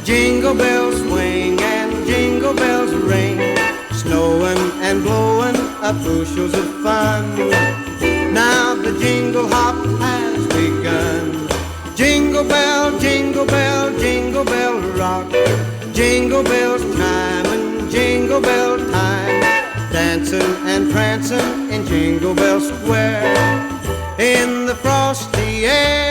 Jingle bells swing and jingle bells ring, snowing and blowing up bushels of fun. Now the jingle hop has begun. Jingle bell, jingle bell, jingle bell rock. Jingle bells chime and jingle bell time, dancing and prancing in Jingle Bell Square. In the frosty air